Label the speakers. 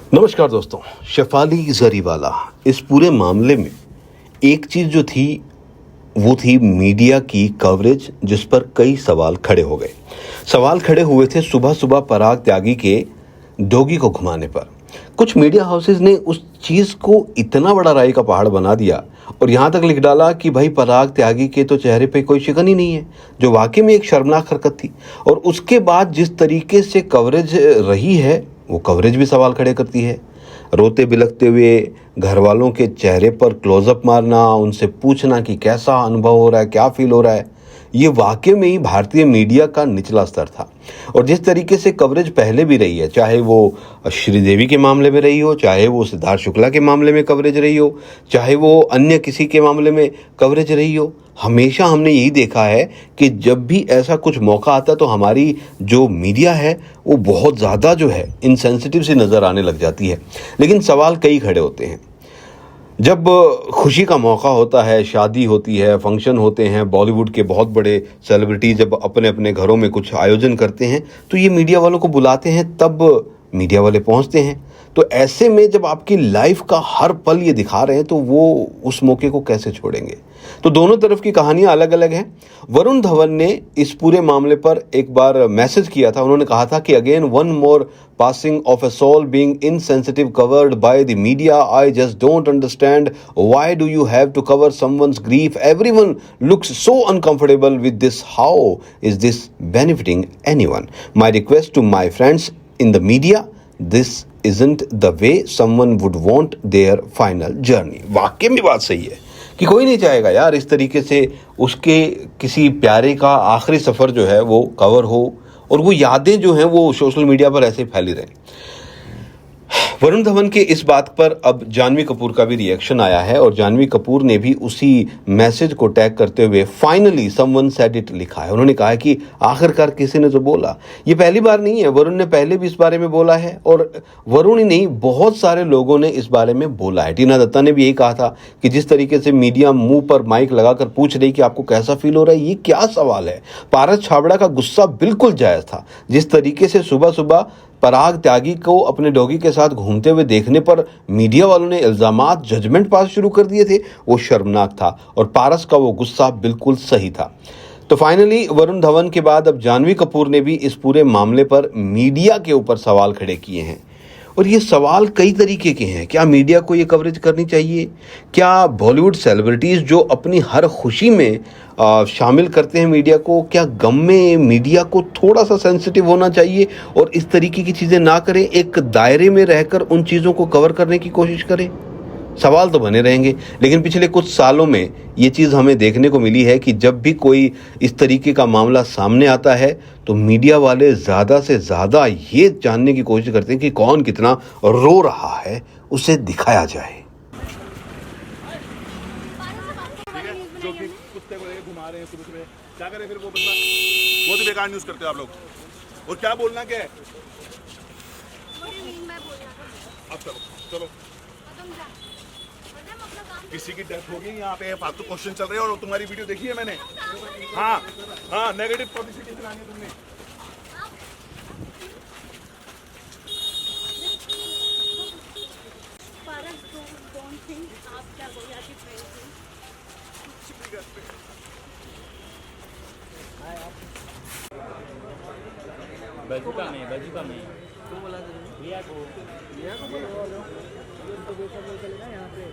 Speaker 1: नमस्कार दोस्तों। शेफाली जरीवाला, इस पूरे मामले में एक चीज़ जो थी वो थी मीडिया की कवरेज, जिस पर कई सवाल खड़े हो गए। सवाल खड़े हुए थे सुबह सुबह पराग त्यागी के डॉगी को घुमाने पर। कुछ मीडिया हाउसेस ने उस चीज़ को इतना बड़ा राई का पहाड़ बना दिया और यहाँ तक लिख डाला कि भाई पराग त्यागी के तो चेहरे पे कोई शिकन ही नहीं है, जो वाकई में एक शर्मनाक हरकत थी। और उसके बाद जिस तरीके से कवरेज रही है, वो कवरेज भी सवाल खड़े करती है। रोते बिलखते हुए घर वालों के चेहरे पर क्लोजअप मारना, उनसे पूछना कि कैसा अनुभव हो रहा है, क्या फील हो रहा है, ये वाकई में ही भारतीय मीडिया का निचला स्तर था। और जिस तरीके से कवरेज पहले भी रही है, चाहे वो श्रीदेवी के मामले में रही हो, चाहे वो सिद्धार्थ शुक्ला के मामले में कवरेज रही हो, चाहे वो अन्य किसी के मामले में कवरेज रही हो, हमेशा हमने यही देखा है कि जब भी ऐसा कुछ मौका आता है तो हमारी जो मीडिया है वो बहुत ज़्यादा जो है इनसेंसिटिव सी नज़र आने लग जाती है। लेकिन सवाल कई खड़े होते हैं। जब खुशी का मौका होता है, शादी होती है, फंक्शन होते हैं, बॉलीवुड के बहुत बड़े सेलिब्रिटी जब अपने अपने घरों में कुछ आयोजन करते हैं तो ये मीडिया वालों को बुलाते हैं, तब मीडिया वाले पहुंचते हैं। तो ऐसे में जब आपकी लाइफ का हर पल ये दिखा रहे हैं तो वो उस मौके को कैसे छोड़ेंगे। तो दोनों तरफ की कहानियां अलग अलग हैं। वरुण धवन ने इस पूरे मामले पर एक बार मैसेज किया था। उन्होंने कहा था कि again one more passing of a soul being insensitive covered by the media. I just don't understand, why do you have to cover someone's grief? Everyone looks so uncomfortable with this. How is this benefiting anyone? My request to my friends in the media, this isn't the way someone would want their final journey. वाकई में बात सही है कि कोई नहीं चाहेगा यार इस तरीके से उसके किसी प्यारे का आखिरी सफ़र जो है वो कवर हो और वो यादें जो हैं वो सोशल मीडिया पर ऐसे फैली रहें। वरुण धवन के इस बात पर अब जानवी कपूर का भी रिएक्शन आया है और जानवी कपूर ने भी उसी मैसेज को टैग करते हुए फाइनली समवन सेड इट लिखा है। उन्होंने कहा है कि आखिरकार किसी ने तो बोला। ये पहली बार नहीं है, वरुण ने पहले भी इस बारे में बोला है और वरुण ही नहीं, बहुत सारे लोगों ने इस बारे में बोला है। टीना दत्ता ने भी यही कहा था कि जिस तरीके से मीडिया मुंह पर माइक लगाकर पूछ रही कि आपको कैसा फील हो रहा है, ये क्या सवाल है। पारस छाबड़ा का गुस्सा बिल्कुल जायज़ था। जिस तरीके से सुबह सुबह पराग त्यागी को अपने डॉगी के साथ घूमते हुए देखने पर मीडिया वालों ने इल्जामात, जजमेंट पास शुरू कर दिए थे, वो शर्मनाक था और पारस का वो गुस्सा बिल्कुल सही था। तो फाइनली वरुण धवन के बाद अब जानवी कपूर ने भी इस पूरे मामले पर मीडिया के ऊपर सवाल खड़े किए हैं और ये सवाल कई तरीके के हैं। क्या मीडिया को ये कवरेज करनी चाहिए? क्या बॉलीवुड सेलिब्रिटीज़ जो अपनी हर खुशी में शामिल करते हैं मीडिया को, क्या गम में मीडिया को थोड़ा सा सेंसिटिव होना चाहिए और इस तरीके की चीज़ें ना करें, एक दायरे में रहकर उन चीज़ों को कवर करने की कोशिश करें? सवाल तो बने रहेंगे। लेकिन पिछले कुछ सालों में ये चीज़ हमें देखने को मिली है कि जब भी कोई इस तरीके का मामला सामने आता है तो मीडिया वाले ज़्यादा से ज़्यादा ये जानने की कोशिश करते हैं कि कौन कितना रो रहा है, उसे दिखाया जाए।
Speaker 2: जो कि कुत्ते को घुमा रहे हैं सुबह सुबह, क्या करें फिर वो बंदा, बहुत ही बेकार न्यूज़ करते हो आप लोग। और क्या बोलना क्या है, अब चलो चलो, किसी की डेथ हो गई, यहाँ पे फालतू क्वेश्चन चल रहे हैं और तुम्हारी वीडियो देखी है मैंने। हाँ हाँ, नेगेटिव पब्लिसिटी चलानी है तुमने।
Speaker 3: बाजूका में तो बोला भैया को बोलो, यहाँ पे